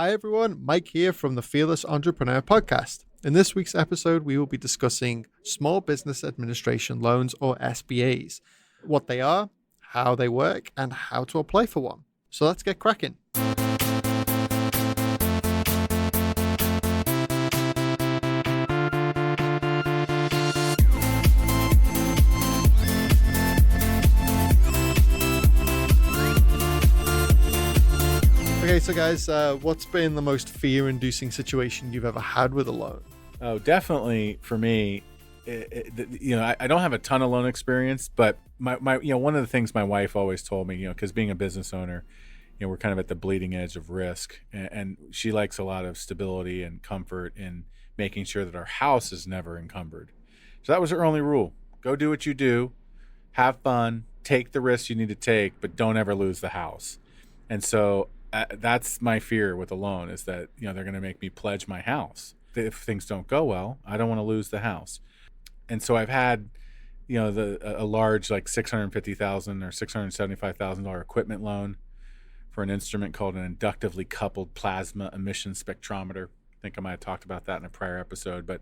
Hi everyone, Mike here from the Fearless Entrepreneur Podcast. In this week's episode, we will be discussing Small Business Administration Loans, or SBAs, what they are, how they work, and how to apply for one. So let's get cracking. Okay, so guys, what's been the most fear-inducing situation you've ever had with a loan? Oh, definitely for me. I don't have a ton of loan experience, but my one of the things my wife always told me, because being a business owner, we're kind of at the bleeding edge of risk, and she likes a lot of stability and comfort in making sure that our house is never encumbered. So that was her only rule: go do what you do, have fun, take the risks you need to take, but don't ever lose the house. And so that's my fear with a loan, is that they're going to make me pledge my house. If things don't go well, I don't want to lose the house. And so I've had a large, like $650,000 or $675,000 equipment loan for an instrument called an inductively coupled plasma emission spectrometer. I think I might have talked about that in a prior episode, but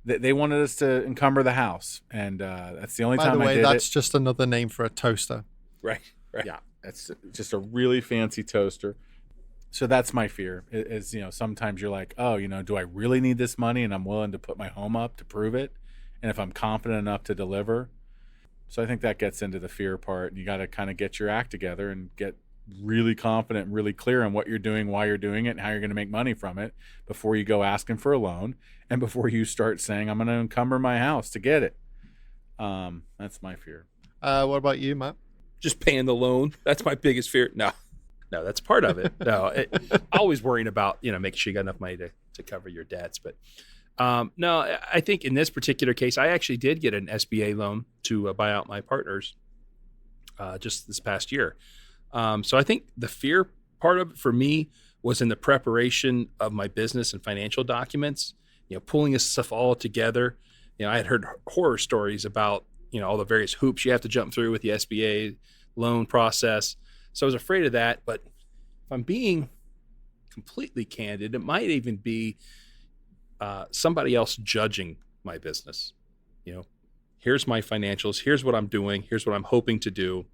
they wanted us to encumber the house, and that's the only time I did it. By the way, that's just another name for a toaster. Right. Yeah, it's just a really fancy toaster. So that's my fear is, sometimes you're like, oh, do I really need this money? And I'm willing to put my home up to prove it. And if I'm confident enough to deliver. So I think that gets into the fear part, and you got to kind of get your act together and get really confident and really clear on what you're doing, why you're doing it, and how you're going to make money from it before you go asking for a loan, and before you start saying, I'm going to encumber my house to get it. That's my fear. What about you, Matt? Just paying the loan. That's my biggest fear. No, that's part of it. No, always worrying about, making sure you got enough money to cover your debts. But no, I think in this particular case, I actually did get an SBA loan to buy out my partners just this past year. So I think the fear part of it for me was in the preparation of my business and financial documents, pulling this stuff all together. I had heard horror stories about, all the various hoops you have to jump through with the SBA loan process. So I was afraid of that. But if I'm being completely candid, it might even be somebody else judging my business. Here's my financials. Here's what I'm doing. Here's what I'm hoping to do.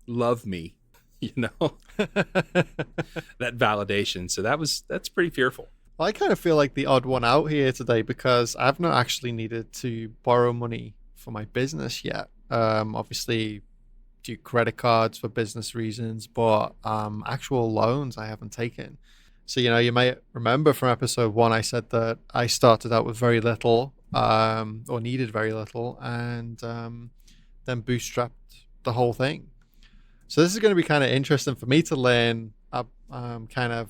Love me, that validation. So that's pretty fearful. Well, I kind of feel like the odd one out here today because I've not actually needed to borrow money for my business yet. Obviously do credit cards for business reasons, but actual loans I haven't taken. So, you might remember from episode 1, I said that I started out with very little or needed very little, and then bootstrapped the whole thing. So this is going to be kind of interesting for me to learn kind of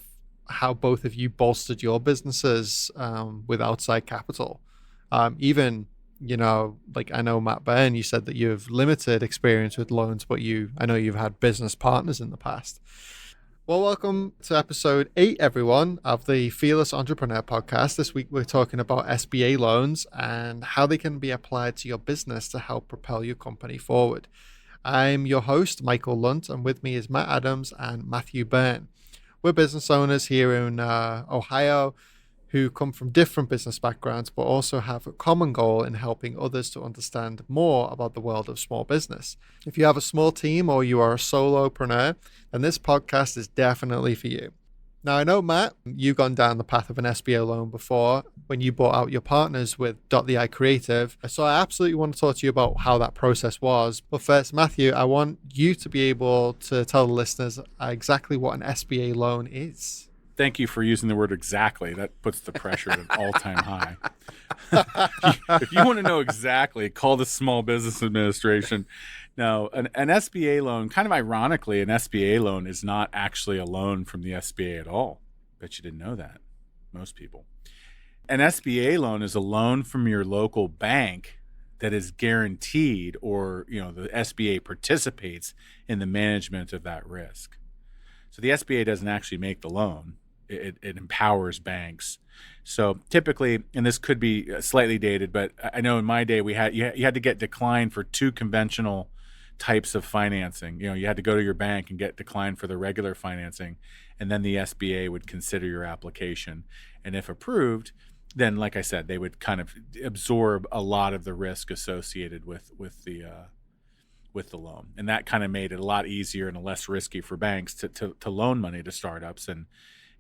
how both of you bolstered your businesses with outside capital. Even like I know Matt Byrne, you said that you have limited experience with loans, but I know you've had business partners in the past. Well, welcome to episode 8, everyone, of the Fearless Entrepreneur Podcast. This week, we're talking about SBA loans and how they can be applied to your business to help propel your company forward. I'm your host, Michael Lunt, and with me is Matt Adams and Matthew Byrne. We're business owners here in Ohio who come from different business backgrounds, but also have a common goal in helping others to understand more about the world of small business. If you have a small team or you are a solopreneur, then this podcast is definitely for you. Now, I know, Matt, you've gone down the path of an SBA loan before when you bought out your partners with .the Creative. So I absolutely want to talk to you about how that process was. But first, Matthew, I want you to be able to tell the listeners exactly what an SBA loan is. Thank you for using the word exactly. That puts the pressure at an all-time high. If you want to know exactly, call the Small Business Administration. Now, an SBA loan, kind of ironically, an SBA loan is not actually a loan from the SBA at all. Bet you didn't know that. Most people. An SBA loan is a loan from your local bank that is guaranteed, or the SBA participates in the management of that risk. So the SBA doesn't actually make the loan. It empowers banks. So typically, and this could be slightly dated, but I know in my day you had to get declined for 2 conventional types of financing. You had to go to your bank and get declined for the regular financing, and then the SBA would consider your application. And if approved, then, like I said, they would kind of absorb a lot of the risk associated with the loan, and that kind of made it a lot easier and less risky for banks to loan money to startups and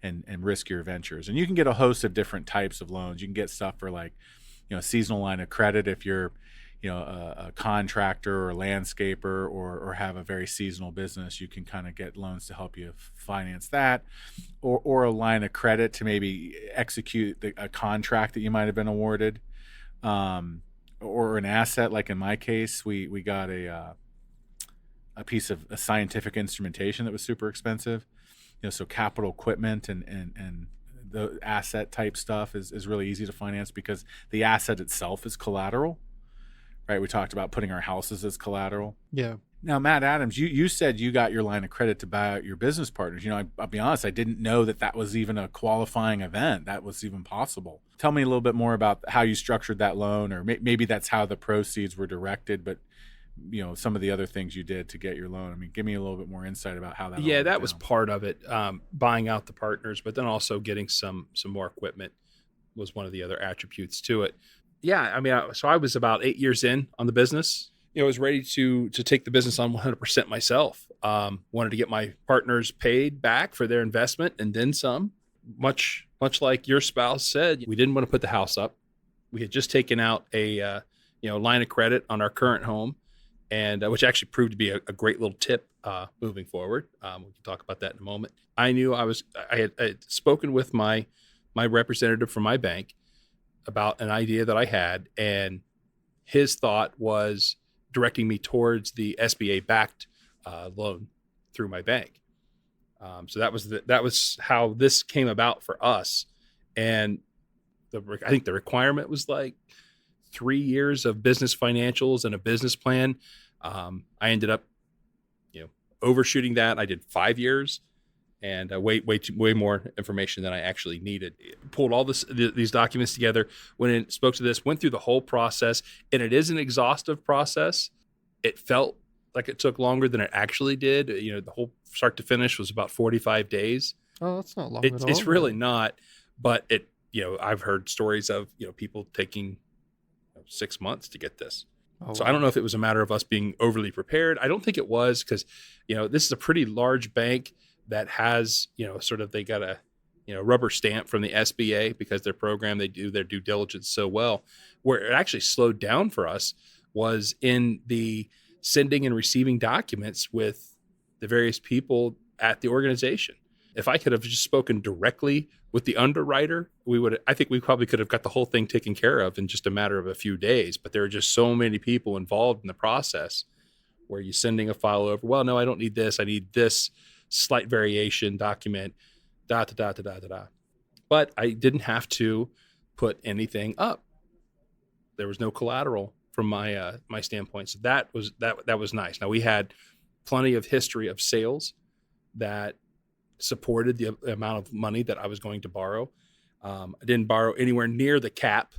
riskier ventures. And you can get a host of different types of loans. You can get stuff for, like, seasonal line of credit if you're a contractor or landscaper or have a very seasonal business. You can kind of get loans to help you finance that, or a line of credit to maybe execute a contract that you might have been awarded, or an asset. Like in my case, we got a piece of a scientific instrumentation that was super expensive. So capital equipment and the asset type stuff is really easy to finance because the asset itself is collateral. Right, we talked about putting our houses as collateral. Yeah. Now, Matt Adams, you said you got your line of credit to buy out your business partners. I'll be honest, I didn't know that was even a qualifying event. That was even possible. Tell me a little bit more about how you structured that loan, or maybe that's how the proceeds were directed, but some of the other things you did to get your loan. I mean, give me a little bit more insight about how that. Yeah, that was part of it. Buying out the partners, but then also getting some more equipment was one of the other attributes to it. Yeah, I mean, so I was about 8 years in on the business. I was ready to take the business on 100% myself. Wanted to get my partners paid back for their investment and then some. Much like your spouse said, we didn't want to put the house up. We had just taken out a line of credit on our current home, and which actually proved to be a great little tip moving forward. We can talk about that in a moment. I knew I had spoken with my representative from my bank about an idea that I had, and his thought was directing me towards the SBA backed loan through my bank. So that was how this came about for us. And I think the requirement was like 3 years of business financials and a business plan. I ended up, overshooting that. I did 5 years. And way more information than I actually needed. Pulled all these documents together, went in, spoke to this, went through the whole process, and it is an exhaustive process. It felt like it took longer than it actually did. The whole start to finish was about 45 days. Oh, that's not long at all. It's really not, but I've heard stories of people taking 6 months to get this. Oh, So wow. I don't know if it was a matter of us being overly prepared. I don't think it was, because this is a pretty large bank that has, they got a, rubber stamp from the SBA because their program, they do their due diligence so well. Where it actually slowed down for us was in the sending and receiving documents with the various people at the organization. If I could have just spoken directly with the underwriter, I think we probably could have got the whole thing taken care of in just a matter of a few days. But there are just so many people involved in the process where you're sending a file over. Well, no, I don't need this. I need this slight variation document, da da da da da da. But I didn't have to put anything up. There was no collateral from my standpoint, so that was nice. Now we had plenty of history of sales that supported the amount of money that I was going to borrow. I didn't borrow anywhere near the cap,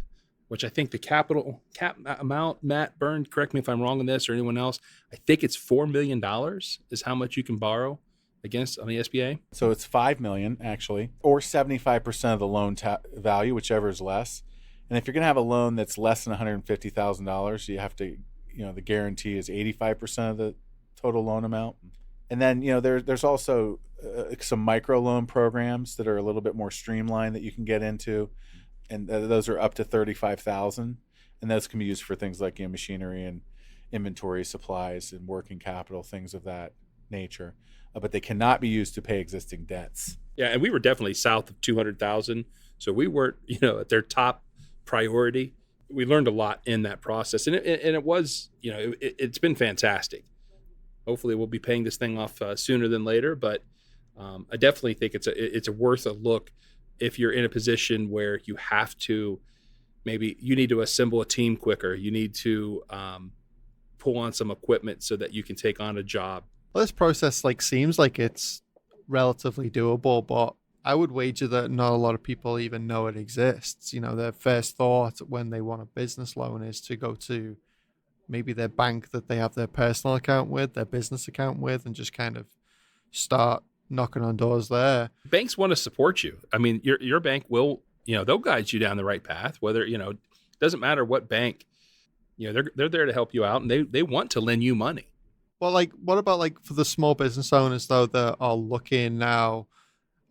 which I think the cap amount, Matt Byrne, correct me if I'm wrong on this, or anyone else, I think it's $4 million is how much you can borrow against on the SBA. So it's $5 million actually, or 75% of the loan value, whichever is less. And if you're going to have a loan that's less than $150,000, you have to, the guarantee is 85% of the total loan amount. And then, there's also some micro loan programs that are a little bit more streamlined that you can get into, and those are up to $35,000, and those can be used for things like machinery and inventory, supplies, and working capital, things of that nature. But they cannot be used to pay existing debts. Yeah, and we were definitely south of 200,000, so we weren't, at their top priority. We learned a lot in that process, and it was, it's been fantastic. Hopefully, we'll be paying this thing off sooner than later. But I definitely think it's a worth a look if you're in a position where you have to, maybe you need to assemble a team quicker. You need to pull on some equipment so that you can take on a job. Well, this process seems like it's relatively doable, but I would wager that not a lot of people even know it exists. Their first thought when they want a business loan is to go to maybe their bank that they have their personal account with, their business account with, and just kind of start knocking on doors there. Banks want to support you. I mean, your bank will, they'll guide you down the right path. Whether it doesn't matter what bank, they're there to help you out, and they want to lend you money. Well, like, what about like for the small business owners though that are looking now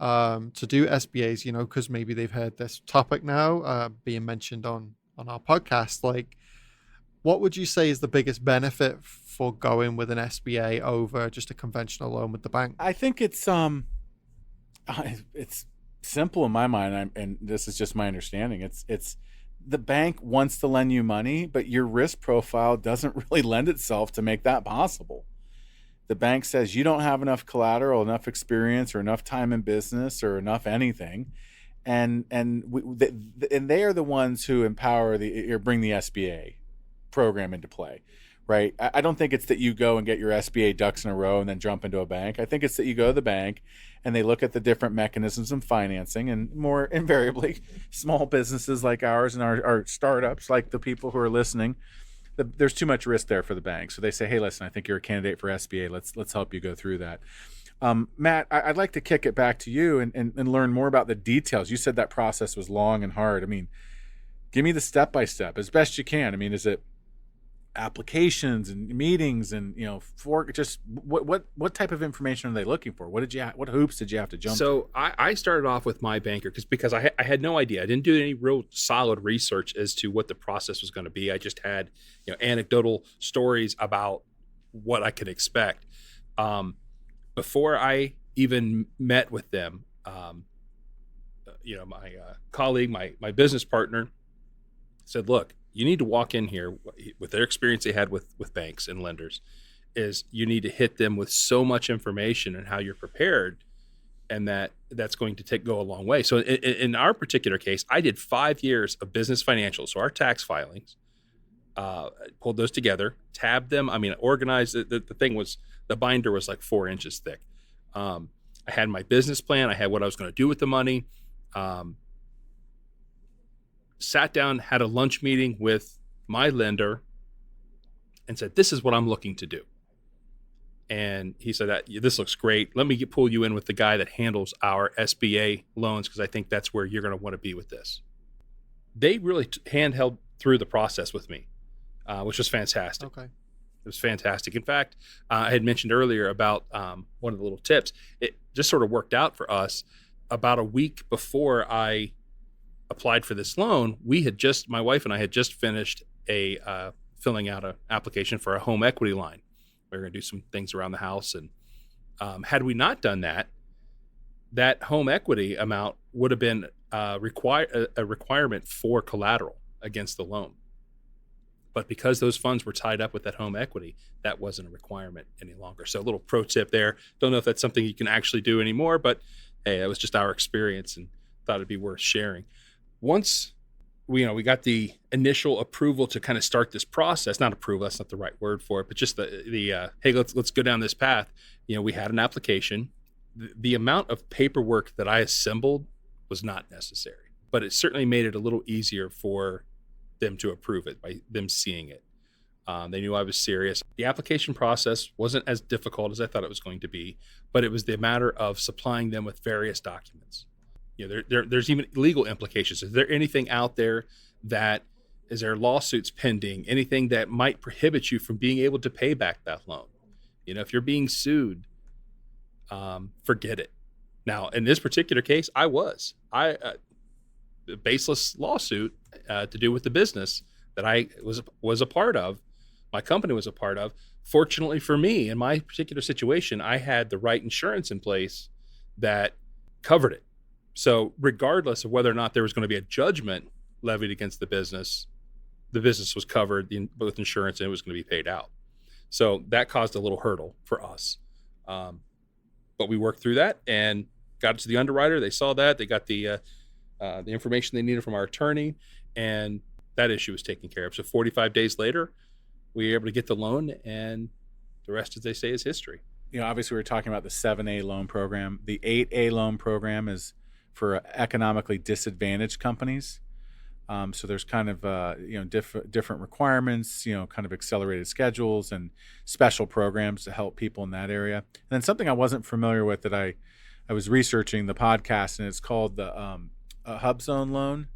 to do SBAs? Because maybe they've heard this topic now being mentioned on our podcast. Like, what would you say is the biggest benefit for going with an SBA over just a conventional loan with the bank? I think it's simple in my mind, and this is just my understanding. It's the bank wants to lend you money, but your risk profile doesn't really lend itself to make that possible. The bank says you don't have enough collateral, enough experience, or enough time in business, or enough anything, and they are the ones who empower or bring the SBA program into play, right? I don't think it's that you go and get your SBA ducks in a row and then jump into a bank. I think it's that you go to the bank and they look at the different mechanisms of financing, and more invariably, small businesses like ours and our startups, like the people who are listening, there's too much risk there for the bank. So they say, hey, listen, I think you're a candidate for SBA. Let's help you go through that. Matt, I'd like to kick it back to you and learn more about the details. You said that process was long and hard. I mean, give me the step-by-step as best you can. I mean, is it applications and meetings and for just what type of information are they looking for? What hoops did you have to jump through? So I started off with my banker because I had no idea. I didn't do any real solid research as to what the process was going to be. I just had anecdotal stories about what I could expect. Before I even met with them, my colleague, my business partner said, look, you need to walk in here with their experience they had with banks and lenders, is you need to hit them with so much information and how you're prepared, and that's going to go a long way. So in our particular case, I did 5 years of business financials, so our tax filings, pulled those together, tabbed them. I mean, organized it. The thing was, the binder was like 4 inches thick. I had my business plan. I had what I was going to do with the money. Sat down, had a lunch meeting with my lender and said, this is what I'm looking to do. And he said, this looks great. Let me pull you in with the guy that handles our SBA loans, because I think that's where you're going to want to be with this. They really handheld through the process with me, which was fantastic. Okay. It was fantastic. In fact, I had mentioned earlier about one of the little tips. It just sort of worked out for us. About a week before I applied for this loan, my wife and I had just finished filling out an application for a home equity line. We were going to do some things around the house, and had we not done that home equity amount would have been a requirement for collateral against the loan. But because those funds were tied up with that home equity, that wasn't a requirement any longer. So a little pro tip there. Don't know if that's something you can actually do anymore, but hey, that was just our experience and thought it'd be worth sharing. Once we got the initial approval to kind of start this process, not approval, that's not the right word for it, but just the hey, let's go down this path. We had an application. The amount of paperwork that I assembled was not necessary, but it certainly made it a little easier for them to approve it by them seeing it. They knew I was serious. The application process wasn't as difficult as I thought it was going to be, but it was the matter of supplying them with various documents. There's even legal implications. Is there anything out there is there lawsuits pending, anything that might prohibit you from being able to pay back that loan? If you're being sued, forget it. Now, in this particular case, I baseless lawsuit to do with the business that I was a part of, my company was a part of. Fortunately for me, in my particular situation, I had the right insurance in place that covered it. So regardless of whether or not there was going to be a judgment levied against the business was covered with insurance and it was going to be paid out. So that caused a little hurdle for us. But we worked through that and got it to the underwriter. They saw that. They got the information they needed from our attorney, and that issue was taken care of. So 45 days later, we were able to get the loan, and the rest, as they say, is history. Obviously, we were talking about the 7A loan program. The 8A loan program is for economically disadvantaged companies. So there's kind of different requirements, kind of accelerated schedules and special programs to help people in that area. And then something I wasn't familiar with that I was researching the podcast, and it's called the a Hub Zone loan.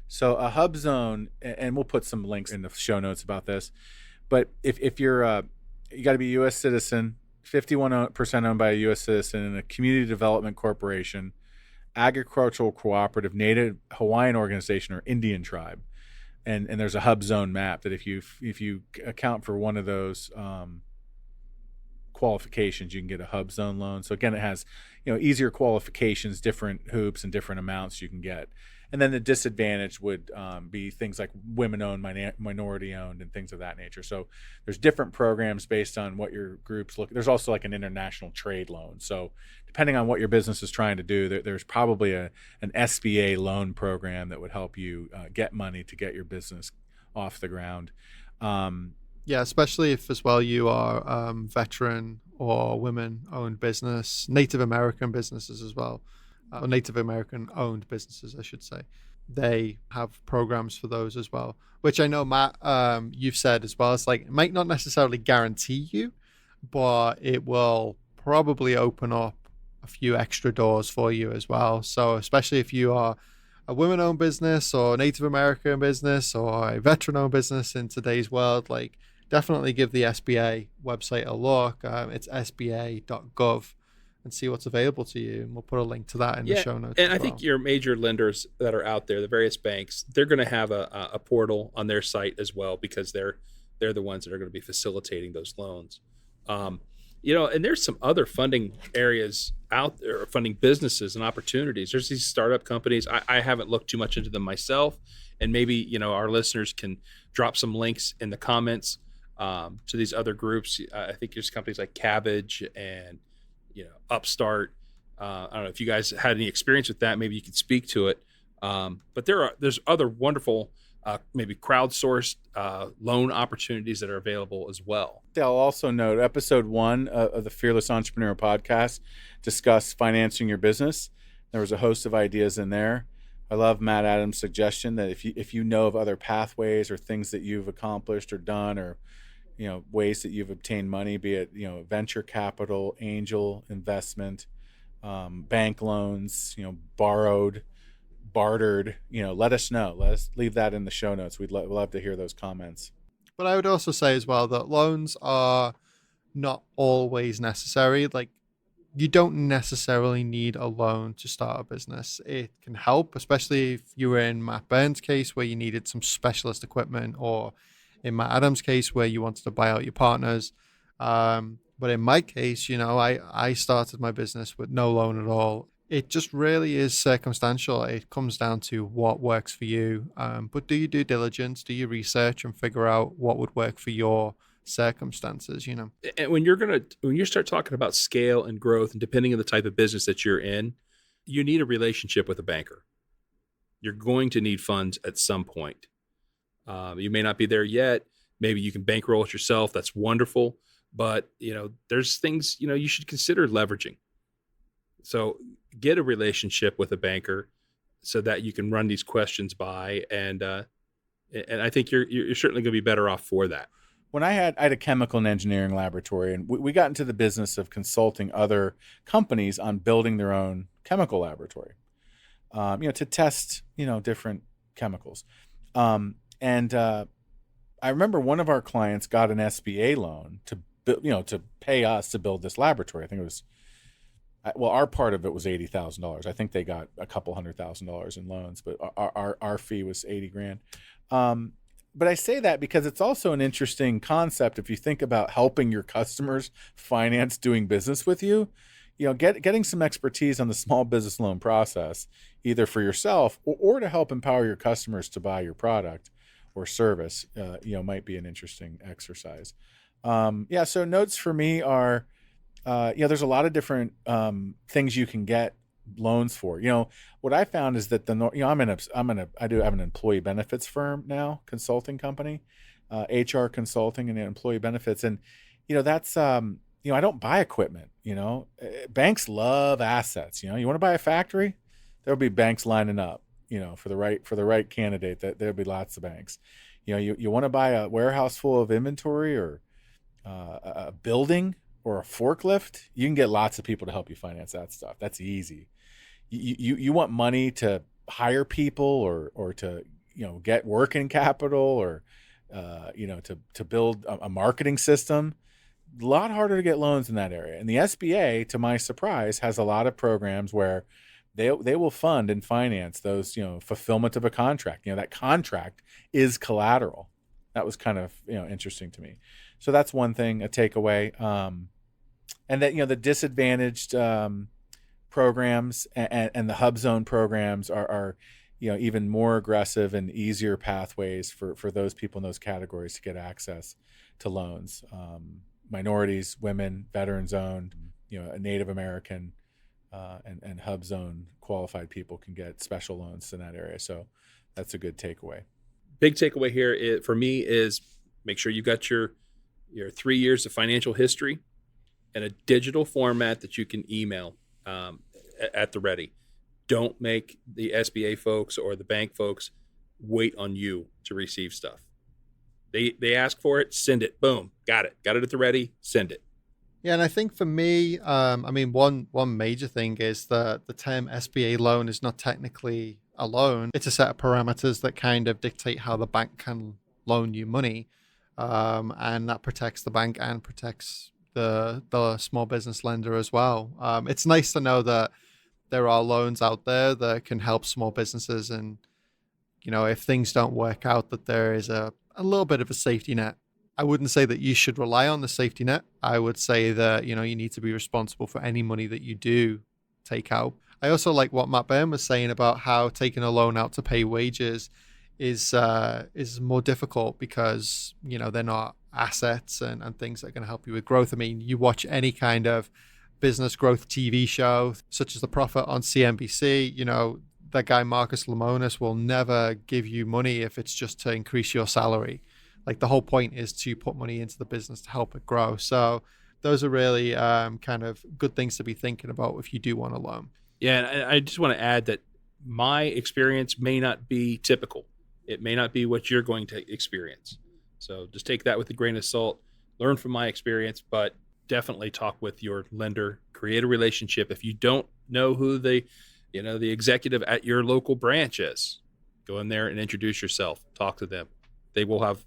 So a Hub Zone, and we'll put some links in the show notes about this. But if you're you got to be a U.S. citizen, 51% owned by a U.S. citizen, in a community development corporation, agricultural cooperative, Native Hawaiian organization, or Indian tribe, and there's a Hub Zone map that if you account for one of those qualifications, you can get a Hub Zone loan. So again, it has easier qualifications, different hoops, and different amounts you can get. And then the disadvantage would be things like women-owned, minority-owned, and things of that nature. So there's different programs based on what your groups look. There's also like an international trade loan. So depending on what your business is trying to do, there's probably an SBA loan program that would help you get money to get your business off the ground. Yeah, especially if as well you are veteran or women-owned business, Native American businesses as well. Or Native American owned businesses, I should say. They have programs for those as well, which I know, Matt, you've said as well. It's like, it might not necessarily guarantee you, but it will probably open up a few extra doors for you as well. So especially if you are a women-owned business or Native American business or a veteran-owned business in today's world, like definitely give the SBA website a look. It's sba.gov. and see what's available to you. And we'll put a link to that in the show notes. And I think your major lenders that are out there, the various banks, they're going to have a portal on their site as well, because they're the ones that are going to be facilitating those loans. And there's some other funding areas out there, funding businesses and opportunities. There's these startup companies. I haven't looked too much into them myself, and maybe our listeners can drop some links in the comments to these other groups. I think there's companies like Cabbage and Upstart. I don't know if you guys had any experience with that. Maybe you could speak to it. But there's other wonderful, maybe crowdsourced loan opportunities that are available as well. I'll also note episode 1 of the Fearless Entrepreneur podcast discussed financing your business. There was a host of ideas in there. I love Matt Adams' suggestion that if you know of other pathways or things that you've accomplished or done, or ways that you've obtained money, be it venture capital, angel investment, bank loans, borrowed, bartered, let us know. Let us leave that in the show notes. We'd love to hear those comments. But I would also say as well that loans are not always necessary. Like, you don't necessarily need a loan to start a business. It can help, especially if you were in Matt Burns' case where you needed some specialist equipment, or in Matt Adams' case where you wanted to buy out your partners. But in my case, I started my business with no loan at all. It just really is circumstantial. It comes down to what works for you. But do your due diligence, do your research, and figure out what would work for your circumstances, And when you start talking about scale and growth, and depending on the type of business that you're in, you need a relationship with a banker. You're going to need funds at some point. You may not be there yet. Maybe you can bankroll it yourself. That's wonderful. But, there's things, you should consider leveraging. So get a relationship with a banker so that you can run these questions by. And I think you're certainly going to be better off for that. When I had a chemical and engineering laboratory, and we got into the business of consulting other companies on building their own chemical laboratory, to test, different chemicals. And I remember one of our clients got an SBA loan to pay us to build this laboratory. I think it was, our part of it was $80,000. I think they got a couple $100,000 in loans, but our fee was $80,000. But I say that because it's also an interesting concept if you think about helping your customers finance doing business with you. Getting some expertise on the small business loan process, either for yourself or to help empower your customers to buy your product or service, might be an interesting exercise. So notes for me are, there's a lot of different things you can get loans for. What I found is that I do have an employee benefits firm now, consulting company, HR consulting and employee benefits, and that's I don't buy equipment. Banks love assets. You want to buy a factory, there'll be banks lining up. for the right candidate, that there'll be lots of banks. You want to buy a warehouse full of inventory, or a building, or a forklift, you can get lots of people to help you finance that stuff. That's easy. You want money to hire people, or to get working capital, or to build a marketing system. A lot harder to get loans in that area. And the SBA, to my surprise, has a lot of programs where they will fund and finance those, fulfillment of a contract. That contract is collateral. That was kind of interesting to me. So that's one thing, a takeaway. And that the disadvantaged programs and the hub zone programs are even more aggressive and easier pathways for those people in those categories to get access to loans. Minorities, women, veterans owned, a Native American, and hub zone qualified people can get special loans in that area. So that's a good takeaway. Big takeaway here for me is make sure you got your 3 years of financial history in a digital format that you can email at the ready. Don't make the SBA folks or the bank folks wait on you to receive stuff. They ask for it, send it, boom, got it at the ready, send it. Yeah, and I think for me, one major thing is that the term SBA loan is not technically a loan. It's a set of parameters that kind of dictate how the bank can loan you money, and that protects the bank and protects the small business lender as well. It's nice to know that there are loans out there that can help small businesses, and if things don't work out, that there is a little bit of a safety net. I wouldn't say that you should rely on the safety net. I would say that, you need to be responsible for any money that you do take out. I also like what Matt Byrne was saying about how taking a loan out to pay wages is more difficult because, they're not assets and things that are going to help you with growth. I mean, you watch any kind of business growth TV show, such as The Profit on CNBC, that guy Marcus Lemonis will never give you money if it's just to increase your salary. Like, the whole point is to put money into the business to help it grow. So those are really kind of good things to be thinking about if you do want a loan. Yeah, and I just want to add that my experience may not be typical. It may not be what you're going to experience. So just take that with a grain of salt, learn from my experience, but definitely talk with your lender, create a relationship. If you don't know who the executive at your local branch is, go in there and introduce yourself, talk to them. They will have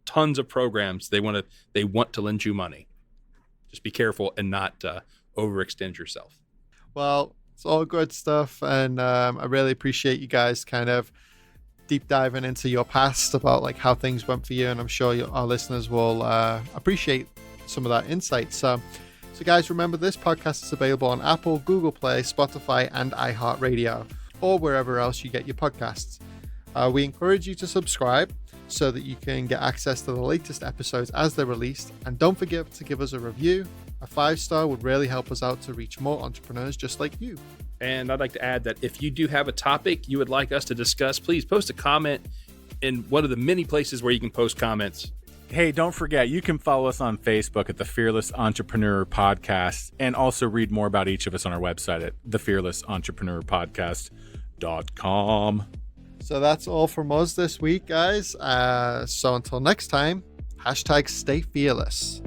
tons of programs. They want to lend you money. Just be careful and not overextend yourself. Well, it's all good stuff, and I really appreciate you guys kind of deep diving into your past about like how things went for you, and I'm sure our listeners will appreciate some of that insight. So guys, remember, this podcast is available on Apple, Google Play, Spotify, and iHeartRadio, or wherever else you get your podcasts. We encourage you to subscribe so that you can get access to the latest episodes as they're released, and don't forget to give us a review. A 5-star would really help us out to reach more entrepreneurs just like you. And I'd like to add that if you do have a topic you would like us to discuss, please post a comment in one of the many places where you can post comments. Hey, don't forget, you can follow us on Facebook at The Fearless Entrepreneur Podcast, and also read more about each of us on our website at thefearlessentrepreneur.podcast.com. So that's all from us this week, guys. So until next time, #stay fearless.